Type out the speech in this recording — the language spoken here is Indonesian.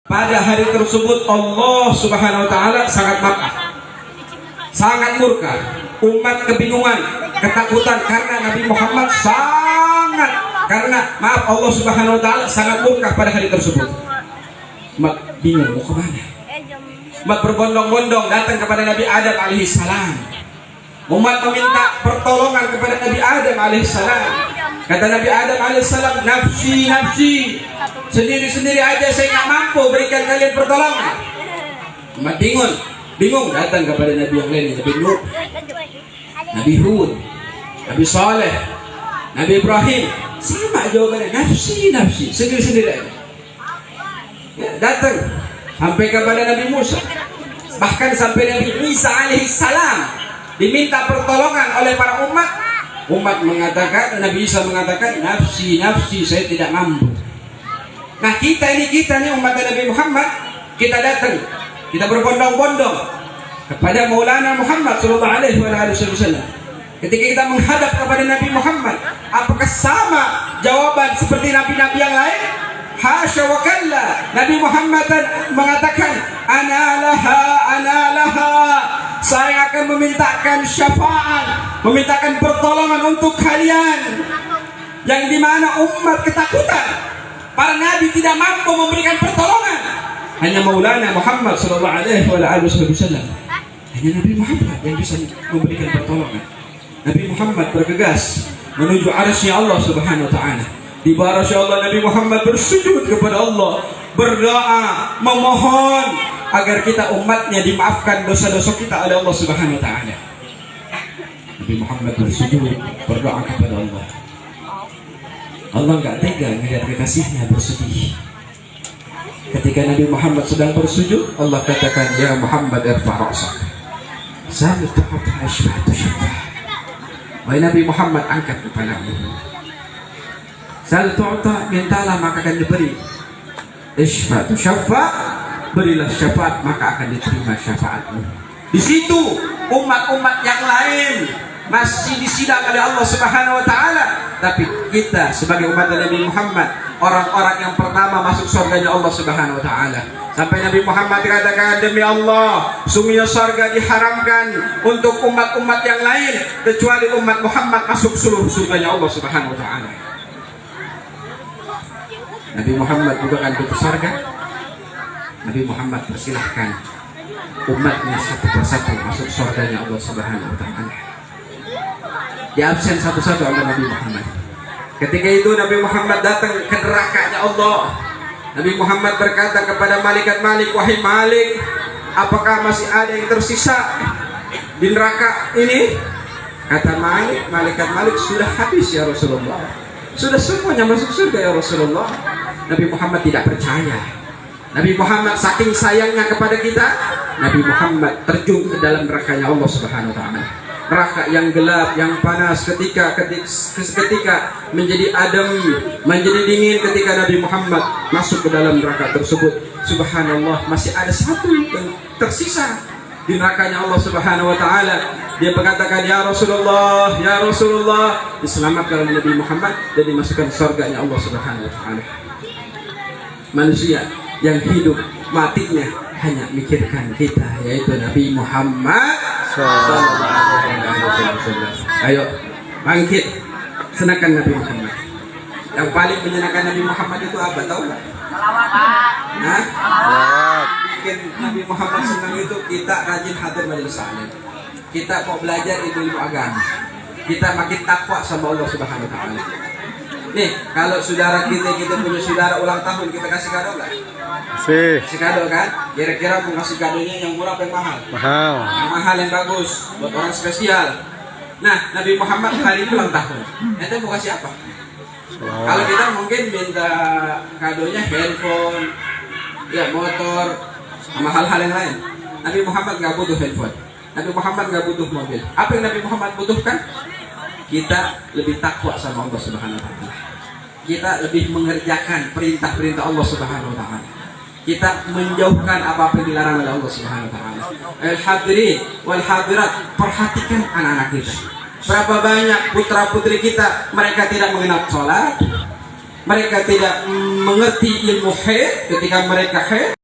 Pada hari tersebut Allah Subhanahu wa taala sangat marah, sangat murka. Umat kebingungan, ketakutan karena Nabi Muhammad Allah Subhanahu wa taala sangat murka pada hari tersebut. Umat bingung mau kemana. Umat berbondong-bondong datang kepada Nabi Adam alaihissalam. Umat meminta pertolongan kepada Nabi Adam alaihissalam. Kata Nabi Adam alaihissalam, nafsi, nafsi, sendiri-sendiri aja saya nggak mampu berikan kalian pertolongan. Umat bingung datang kepada Nabi yang lain, Nabi Nuh, Nabi Hud, Nabi Saleh, Nabi Ibrahim, sama jawabannya, nafsi, nafsi, sendiri-sendiri aja. Ya, datang sampai kepada Nabi Musa, bahkan sampai Nabi Isa alaihissalam diminta pertolongan oleh para umat mengatakan, Nabi Isa mengatakan, nafsi, nafsi, saya tidak mampu. Nah kita nih umat Nabi Muhammad, kita datang, kita berbondong-bondong kepada Maulana Muhammad sallallahu alaihi wasallam. Ketika kita menghadap kepada Nabi Muhammad, apakah sama jawaban seperti nabi-nabi yang lain? Hasya wa kalla. Nabi Muhammad mengatakan, ana laha, saya akan memintakan syafaat, memintakan pertolongan untuk kalian, yang dimana umat ketakutan, para nabi tidak mampu memberikan pertolongan. Hanya Maulana Muhammad sallallahu alaihi wasallam, hanya Nabi Muhammad yang bisa memberikan pertolongan. Nabi Muhammad bergegas menuju arsy Allah Subhanahu wa taala. Di bawah arsy Allah Nabi Muhammad bersujud kepada Allah, berdoa, memohon agar kita umatnya dimaafkan dosa-dosa kita oleh Allah Subhanahu wa taala. Nabi Muhammad bersujud, berdoa kepada Allah. Allah enggak tega melihat kekasihnya bersedih. Ketika Nabi Muhammad sedang bersujud, Allah katakan, ya Muhammad irfa' ra'sak. Sal tu'ta ashfa'tu syafa'ah. Wahai Nabi Muhammad, angkat kepalamu. Sal tu'ta, mintalah maka akan diberi. Ishfa'tu syafa'ah, berilah syafaat maka akan diterima syafaatmu. Di situ umat-umat yang lain masih disidang oleh Allah Subhanahu wa taala, tapi kita sebagai umat Nabi Muhammad, orang-orang yang pertama masuk surganya Allah Subhanahu wa taala. Sampai Nabi Muhammad dikatakan, demi Allah, sungguhnya surga diharamkan untuk umat-umat yang lain kecuali umat Muhammad masuk seluruh surganya Allah Subhanahu wa taala. Nabi Muhammad juga akan ke surga. Nabi Muhammad persilahkan umatnya satu persatu masuk surganya Allah Subhanahu wa taala. Di absen satu-satu oleh Nabi Muhammad. Ketika itu Nabi Muhammad datang ke nerakanya Allah. Nabi Muhammad berkata kepada malaikat Malik, wahai Malik, apakah masih ada yang tersisa di neraka ini? Kata Malik, malaikat Malik, sudah habis ya Rasulullah, sudah semuanya masuk surga ya Rasulullah. Nabi Muhammad tidak percaya. Nabi Muhammad saking sayangnya kepada kita, Nabi Muhammad terjun ke dalam nerakanya Allah Subhanahu wa taala. Neraka yang gelap, yang panas, ketika menjadi adem, menjadi dingin ketika Nabi Muhammad masuk ke dalam neraka tersebut. Subhanallah, masih ada satu yang tersisa di nerakanya Allah Subhanahu wa taala. Dia berkatakan, ya Rasulullah, ya Rasulullah, diselamatkan oleh Nabi Muhammad dan dimasukkan surganya Allah Subhanahu wa taala. Manusia yang hidup matinya hanya mikirkan kita, yaitu Nabi Muhammad sallallahu alaihi wasallam. Ayo bangkit, senangkan Nabi Muhammad. Yang paling menyenangkan Nabi Muhammad itu apa, tahu nggak? Nah, bikin Nabi Muhammad senang itu kita rajin hadir majelis taklim. Kita mau belajar ilmu agama. Kita makin takwa sama Allah Subhanahu wa taala. Nih, kalau saudara kita punya saudara ulang tahun, kita kasih kado nggak? Kasih kado kan? Kira-kira mau kasih kadonya yang murah apa yang mahal? Mahal. Yang mahal, yang bagus buat orang spesial. Nah, Nabi Muhammad hari ini ulang tahun. Ente mau kasih apa? Kalau kita mungkin minta kadonya handphone, ya motor, sama hal-hal yang lain. Nabi Muhammad nggak butuh handphone. Nabi Muhammad nggak butuh mobil. Apa yang Nabi Muhammad butuhkan? Kita lebih takwa sama Allah Subhanahu wa taala. Kita lebih mengerjakan perintah-perintah Allah Subhanahu wa taala. Kita menjauhkan apa-apa yang dilarang oleh Allah Subhanahu wa taala. Al-hadirin wal hadirat, perhatikan anak-anak kita. Berapa banyak putra-putri kita, mereka tidak mengenal sholat, mereka tidak mengerti ilmu haid ketika mereka haid.